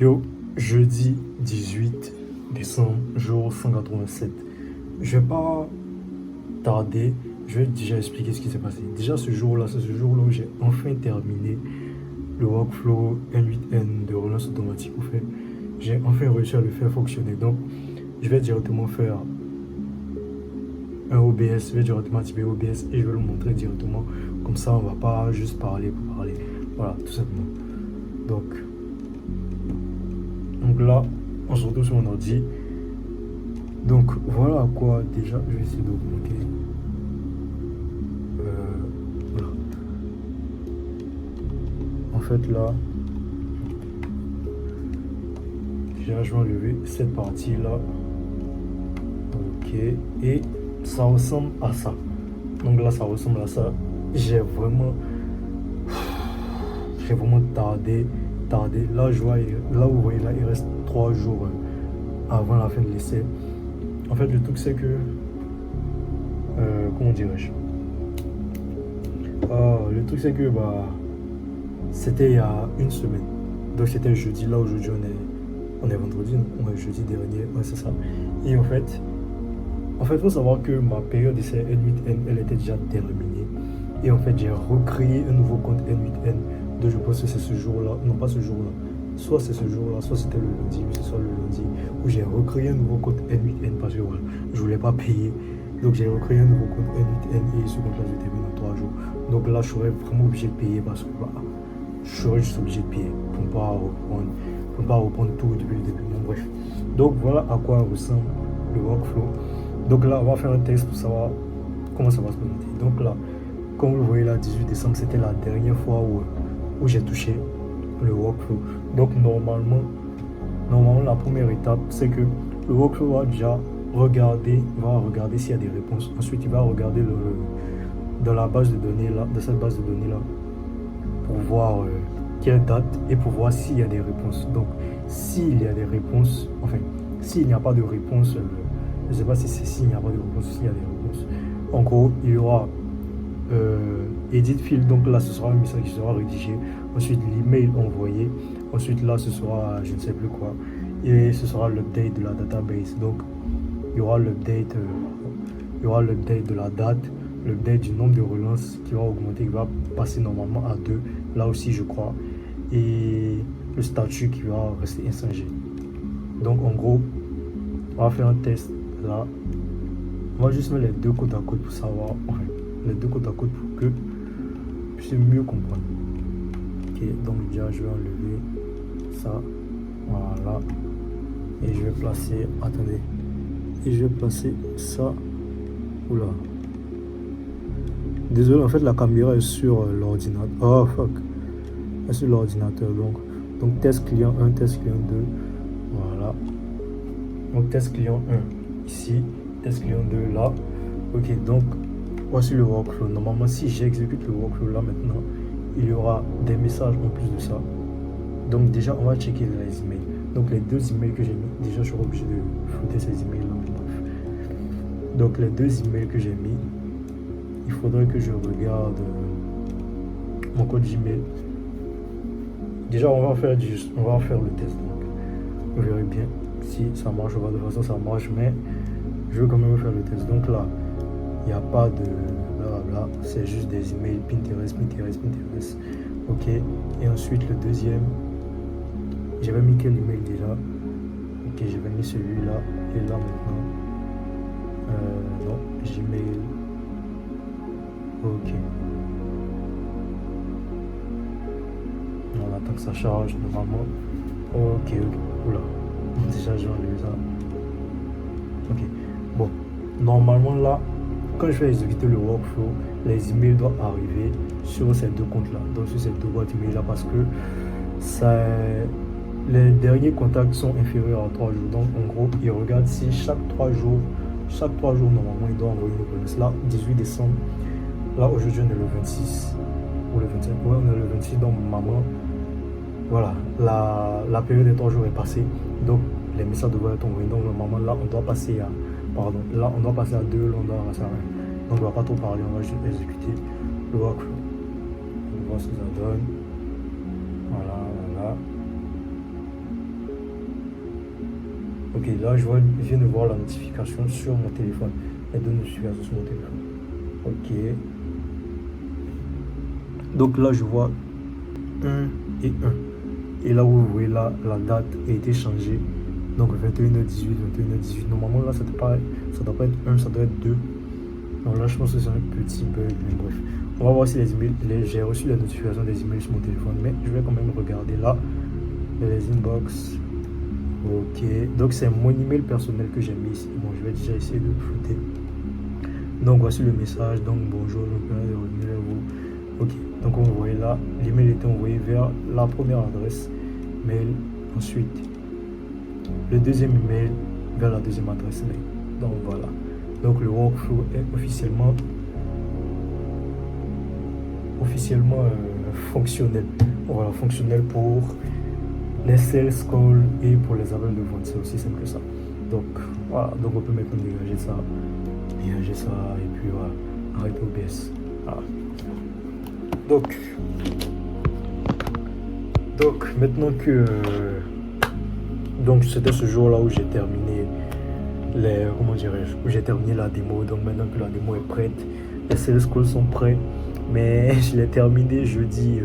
Yo, jeudi 18 décembre, jour 187. Je vais pas tarder, je vais déjà expliquer ce qui s'est passé. Déjà ce jour-là, c'est ce jour-là où j'ai enfin terminé le workflow N8N de relance automatique. Au fait, j'ai enfin réussi à le faire fonctionner. Donc, je vais directement faire un OBS, je vais directement activer OBS et je vais le montrer directement. Comme ça, on va pas juste parler pour parler. Voilà, tout simplement. Donc là, on se retrouve sur mon ordi. Donc voilà à quoi déjà je vais essayer d'augmenter. Voilà. En fait là, déjà je vais enlever cette partie là. Ok. Et ça ressemble à ça. Donc là ça ressemble à ça. J'ai vraiment tardé. Là je vois, là vous voyez là il reste 3 jours avant la fin de l'essai. En fait le truc c'est que comment dirais-je, le truc c'est que c'était il y a une semaine. Donc c'était jeudi, là aujourd'hui on est vendredi, non? Ouais, jeudi dernier, ouais c'est ça. Et en fait, faut savoir que ma période d'essai N8N, elle était déjà terminée. Et en fait, j'ai recréé un nouveau compte N8N. Donc je pense que c'est ce jour-là, non pas ce jour-là, soit c'est ce jour-là, soit c'était le lundi, oui c'est soit le lundi, où j'ai recréé un nouveau compte N8N parce que voilà, je voulais pas payer. Donc j'ai recréé un nouveau compte N8N et ce compte-là je termine en 3 jours. Donc là, je serais vraiment obligé de payer parce que je serais juste obligé de payer pour ne pas reprendre tout depuis le début. Bon, bref. Donc voilà à quoi ressemble le workflow. Donc là, on va faire un test pour savoir comment ça va se présenter. Donc là, comme vous le voyez là, 18 décembre, c'était la dernière fois où j'ai touché le workflow. Donc normalement, la première étape, c'est que le workflow va déjà regarder s'il y a des réponses. Ensuite, il va regarder dans la base de données là, dans cette base de données là, pour voir quelle date et pour voir s'il y a des réponses. Donc, s'il y a des réponses, enfin, s'il n'y a pas de réponse, je ne sais pas si c'est s'il n'y a pas de réponse ou s'il y a des réponses. En gros, il y aura edit field, donc là ce sera un message qui sera rédigé. Ensuite, l'email envoyé. Ensuite, là ce sera je ne sais plus quoi. Et ce sera l'update de la database. Donc, il y aura l'update de la date, l'update du nombre de relances qui va augmenter, qui va passer normalement à 2, là aussi je crois, et le statut qui va rester inchangé. Donc en gros, on va faire un test là. On va juste mettre les deux côte à côte pour savoir, enfin, les deux côte à côte pour que je puisse mieux comprendre. Ok, donc déjà je vais enlever ça, voilà, et je vais placer, attendez, et je vais placer ça. Oula. Désolé, en fait la caméra est sur l'ordinateur. Oh fuck. Elle est sur l'ordinateur donc test client 1, test client 2. Voilà. Donc test client 1 ici, test client 2 là. Ok, donc voici le workflow. Normalement, si j'exécute le workflow là maintenant, il y aura des messages en plus de ça. Donc déjà, on va checker les emails. Donc les deux emails que j'ai mis, déjà je suis obligé de flouter ces emails là. Donc les deux emails que j'ai mis, il faudrait que je regarde mon code Gmail. Déjà on va faire le test. Donc vous verrez bien si ça marche ou pas. De toute façon ça marche, mais je veux quand même faire le test. Donc là, il n'y a pas de blablabla, c'est juste des emails Pinterest. Ok, et ensuite le deuxième, j'avais mis quel email déjà? Ok, j'avais mis celui-là, et là maintenant non, Gmail. Ok, on attend que ça charge normalement. Ok, oula, déjà j'ai enlevé ça. Ok, bon, normalement là, quand je vais exécuter le workflow, les emails doivent arriver sur ces deux comptes là, donc sur ces deux boîtes email là, parce que les derniers contacts sont inférieurs à 3 jours. Donc en gros, ils regardent si chaque 3 jours normalement ils doivent envoyer une relance. Là, 18 décembre, là aujourd'hui on est le 26 ou le 25, ouais on est le 26, donc maman, voilà, la période des 3 jours est passée, donc les messages devraient être envoyés. Donc normalement là on doit passer à 2, là on doit passer à 1. Donc on va pas trop parler, on va juste exécuter le workflow. On va voir ce que ça donne. Voilà. Ok, là, je viens de voir la notification sur mon téléphone. Les deux notifications sur mon téléphone. Ok. Donc là, je vois 1 et 1. Et là où vous voyez là, la date a été changée. Donc 21h18, 21h18. Normalement, là, ça doit pas être 1, ça doit être 2. Donc là, je pense que c'est un petit bug, mais bref. On va voir si les emails, j'ai reçu la notification des emails sur mon téléphone, mais je vais quand même regarder là, les inbox. Ok, donc c'est mon email personnel que j'ai mis ici. Bon, je vais déjà essayer de le flouter. Donc voici le message. Donc bonjour, je peux revenir vers vous. Ok, donc on voit là, l'email était envoyé vers la première adresse mail. Ensuite, le deuxième email vers la deuxième adresse mail. Donc voilà. Donc le workflow est officiellement fonctionnel. Voilà, fonctionnel pour les sales calls et pour les appels de vente. C'est aussi simple que ça. Donc voilà, donc on peut maintenant dégager ça et puis voilà, arrêter OBS. Voilà. Donc maintenant que donc c'était ce jour-là où j'ai terminé où j'ai terminé la démo. Donc maintenant que la démo est prête, les sales calls sont prêts, mais je l'ai terminé jeudi,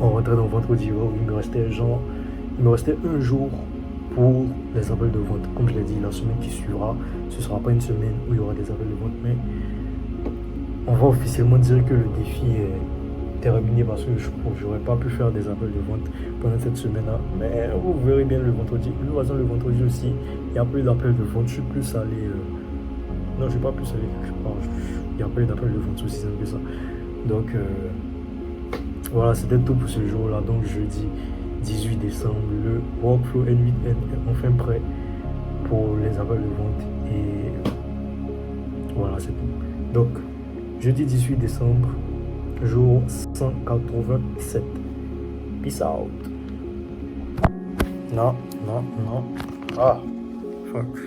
on rentrait dans vendredi. Il me restait un jour pour les appels de vente. Comme je l'ai dit, la semaine qui suivra, ce ne sera pas une semaine où il y aura des appels de vente, mais on va officiellement dire que le défi est terminé parce que je n'aurais pas pu faire des appels de vente pendant cette semaine-là. Mais vous verrez bien le vendredi. De toute façon, le vendredi aussi, il n'y a plus d'appels de vente. Je suis plus allé. Non, je ne suis pas plus allé quelque part. Il n'y a pas eu d'appel de vente aussi simple que ça. Donc, voilà, c'était tout pour ce jour-là. Donc, jeudi 18 décembre, le workflow N8N est enfin prêt pour les appels de vente. Et voilà, c'est tout. Donc, jeudi 18 décembre, jour 187. Peace out. Non. Ah, fuck.